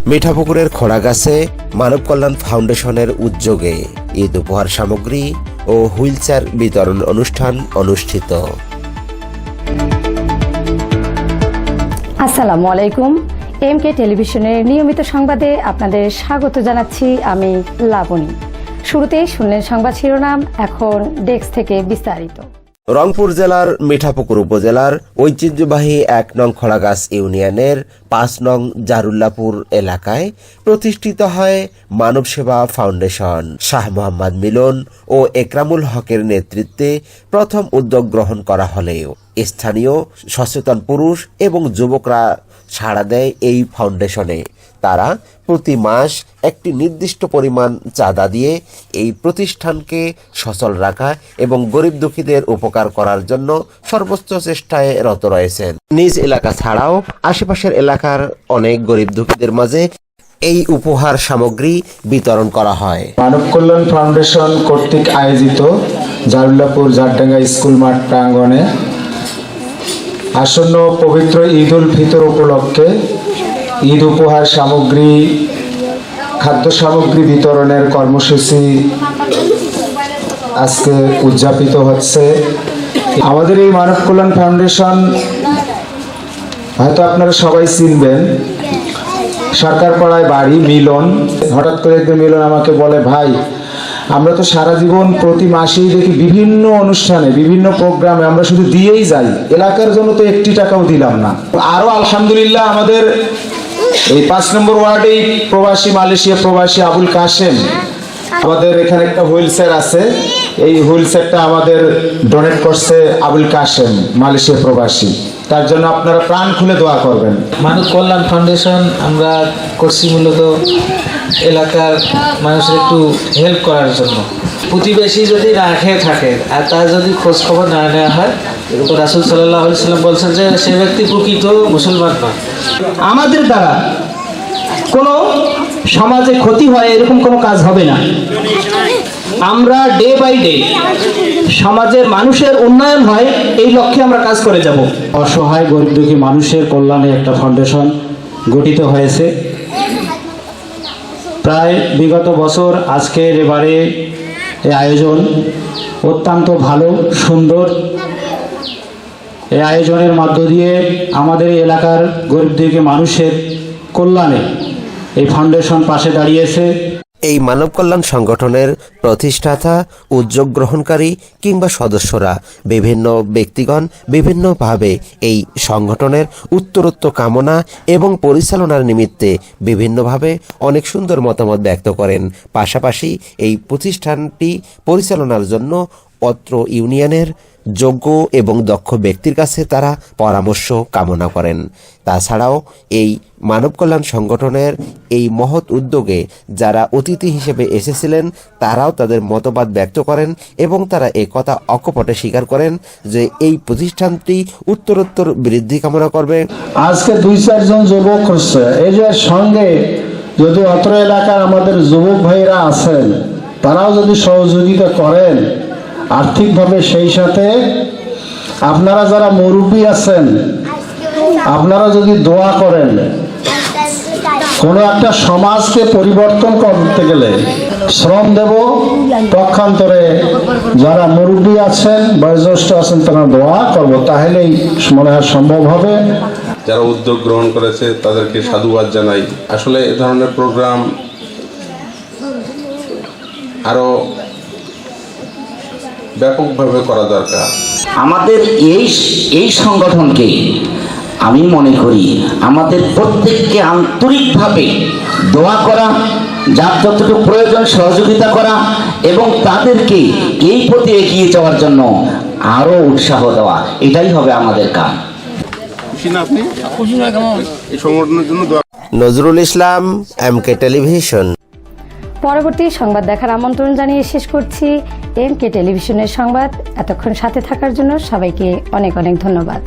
মিঠাপুকুরের খোড়াগাছে মানব কল্যাণ ফাউন্ডেশনের উদ্যোগে ঈদ উপহার সামগ্রী ও হুইলচেয়ার বিতরণ অনুষ্ঠান অনুষ্ঠিত। আসসালামু আলাইকুম। এমকে টেলিভিশনের নিয়মিত সংবাদে আপনাদের স্বাগত জানাচ্ছি আমি লাবণী। শুরুতেই শুনলেন সংবাদ শিরোনাম, এখন ডেস্ক থেকে বিস্তারিত। রংপুর জেলার মিঠাপুকুর উপজেলার ঐতিহ্যবাহী ১ নং খোড়াগাছ ইউনিয়নের ৫ নং জারুল্লাপুর এলাকায় প্রতিষ্ঠিত হয় মানব সেবা ফাউন্ডেশন। শাহ মোহাম্মদ মিলন ও একরামুল হকের নেতৃত্বে প্রথম উদ্যোগ গ্রহণ করা হলেও স্থানীয় সচেতন পুরুষ এবং যুবকরা সাড়া দেয় এই ফাউন্ডেশনে। তারা প্রতি মাস একটি নির্দিষ্ট পরিমাণ চাঁদা দিয়ে এই প্রতিষ্ঠানকে সচল রাখা এবং গরিব দুঃখীদের উপকার করার জন্য সর্বোচ্চ চেষ্টায় রত রয়েছেন। নিজ এলাকা ছাড়াও আশেপাশের এলাকার অনেক গরিব দুঃখীদের মাঝে এই উপহার সামগ্রী বিতরণ করা হয়। মানব কল্যাণ ফাউন্ডেশন কর্তৃক আয়োজিত জারুল্লাপুর জারডাঙ্গা স্কুল মাঠ প্রাঙ্গণে আসন্ন পবিত্র ঈদ উল ফিতর উপলক্ষে ঈদ উপহার সামগ্রী, খাদ্য সামগ্রী বিতরণের কর্মসূচি আজকে উদযাপিত হচ্ছে। আমাদের এই মানব কল্যাণ ফাউন্ডেশন হয়তো আপনারা সবাই চিনবেন, সরকার পাড়ায় বাড়ি মিলন। হঠাৎ করে একদিন মিলন আমাকে বলে, ভাই আমরা তো সারা জীবন প্রতি মাসেই দেখি বিভিন্ন অনুষ্ঠানে বিভিন্ন প্রোগ্রামে আমরা শুধু দিয়েই যাই, এলাকার জন্য তো একটি টাকাও দিলাম না। আরো আলহামদুলিল্লাহ আমাদের এই ৫ নম্বর ওয়ার্ডেই প্রবাসী, মালয়েশিয়া প্রবাসী আবুল কাশেম, আমাদের এখানে একটা হুইল চেয়ার আছে, এই হুইল চেয়ারটা আমাদের ডোনেট করছে আবুল কাশেম, মালয়েশিয়া প্রবাসী। তার জন্য আপনারা প্রাণ খুলে দোয়া করবেন। মানব কল্যাণ ফাউন্ডেশন আমরা করছি মূলত এলাকার মানুষের একটু হেল্প করার জন্য। প্রতিবেশী যদি না খেয়ে থাকে আর তার যদি খোঁজ খবর না নেওয়া হয়, রাসূল সাল্লাল্লাহু আলাইহি ওয়াসাল্লাম বলছেন যে সে ব্যক্তি প্রকৃত মুসলমান নয়। আমাদের দ্বারা কোনো সমাজে ক্ষতি হয় এরকম কোনো কাজ হবে না। আমরা ডে বাই ডে সমাজের মানুষের উন্নয়ন হয় এই লক্ষ্যে আমরা কাজ করে যাব। অসহায় গরিব দুঃখী মানুষের কল্যাণে একটা ফাউন্ডেশন গঠিত হয়েছে। প্রায় বিগত বছর আজকের এবারে এই আয়োজন অত্যন্ত ভালো, সুন্দর। এই আয়োজনের মধ্য দিয়ে আমাদের এই এলাকার গরিব দুঃখী মানুষের কল্যাণে এই ফাউন্ডেশন পাশে দাঁড়িয়েছে। এই মানব কল্যাণ সংগঠনের প্রতিষ্ঠাতা, উদ্যোগ গ্রহণকারী কিংবা সদস্যরা বিভিন্ন ব্যক্তিগণ বিভিন্নভাবে এই সংগঠনের উত্তরোত্তর কামনা এবং পরিচালনার নিমিত্তে বিভিন্নভাবে অনেক সুন্দর মতামত ব্যক্ত করেন। পাশাপাশি এই প্রতিষ্ঠানটি পরিচালনার জন্য অত্র ইউনিয়নের যোগ্য এবং দক্ষ ব্যক্তির কাছে তারা পরামর্শ কামনা করেন। তাছাড়াও এই মানব কল্যাণ সংগঠনের এই মহৎ উদ্যোগে যারা অতিথি হিসেবে এসেছিলেন তারাও তাদের মতবাদ ব্যক্ত করেন এবং তারা একথা অকপটে স্বীকার করেন যে এই প্রতিষ্ঠানটি উত্তরোত্তর বৃদ্ধি কামনা করবে। আজকে ২-৪ জন যুবক হচ্ছে, এই যে সঙ্গে যদি অত্র এলাকার আমাদের যুবক ভাইরা আছেন তারাও যদি সহযোগিতা করেন আর্থিকভাবে, সেই সাথে আপনারা যারা মুরব্বী আছেন আপনারা যদি দোয়া করেন, কোনো একটা সমাজকে পরিবর্তন করতে গেলে শ্রম দেব, পক্ষান্তরে যারা মুরব্বী আছেন, বয়োজ্যেষ্ঠ আছেন, তারা দোয়া করব, তাহলেই মনে হয় সম্ভব হবে। যারা উদ্যোগ গ্রহণ করেছে তাদেরকে সাধুবাদ জানাই। আসলে এ ধরনের প্রোগ্রাম আরো ব্যাপকভাবে করা দরকার। আমাদের এই সংগঠনকে আমি মনে করি আমাদের প্রত্যেককে আন্তরিকভাবে দোয়া করা, যার যতটুকু প্রয়োজন সহযোগিতা করা এবং তাদেরকে এই পথে এগিয়ে যাওয়ার জন্য আরো উৎসাহ দেওয়া, এটাই হবে আমাদের কাজ। Nazrul Islam, MK television. পরবর্তী সংবাদ দেখার আমন্ত্রণ জানিয়ে শেষ করছি এমকে টেলিভিশনের সংবাদ। এতক্ষণ সাথে থাকার জন্য সবাইকে অনেক অনেক ধন্যবাদ।